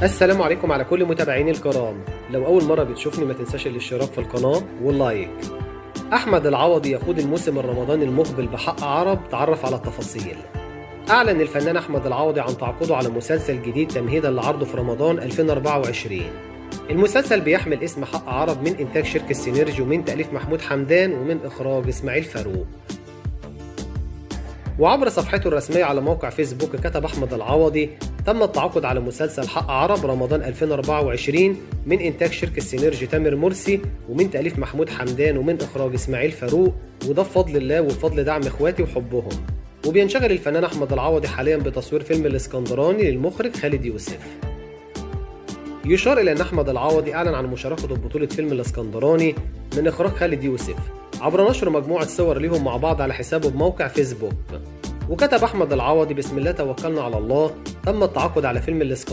السلام عليكم على كل متابعيني الكرام. لو أول مرة بتشوفني ما تنساش الاشتراك في القناة واللايك. أحمد العوضي يقود الموسم الرمضاني المقبل بحق عرب. تعرف على التفاصيل. أعلن الفنان أحمد العوضي عن تعاقده على مسلسل جديد تمهيدا لعرضه في رمضان 2024. المسلسل بيحمل اسم حق عرب من إنتاج شركة سينرجي ومن تأليف محمود حمدان ومن إخراج إسماعيل فاروق. وعبر صفحته الرسمية على موقع فيسبوك كتب أحمد العوضي: تم التعاقد على مسلسل حق عرب رمضان 2024 من إنتاج شركة سينرجي تامر مرسي ومن تأليف محمود حمدان ومن إخراج إسماعيل فاروق، وده بفضل الله وبفضل دعم إخواتي وحبهم. وبينشغل الفنان أحمد العوضي حاليا بتصوير فيلم الإسكندراني للمخرج خالد يوسف. يشار إلى أن أحمد العوضي أعلن عن مشاركته ببطولة فيلم الإسكندراني من إخراج خالد يوسف عبر نشر مجموعة صور ليهم مع بعض على حسابه بموقع فيسبوك. وكتب أحمد العوضي: بسم الله توكلنا على الله، تم التعاقد على فيلم الإسكندراني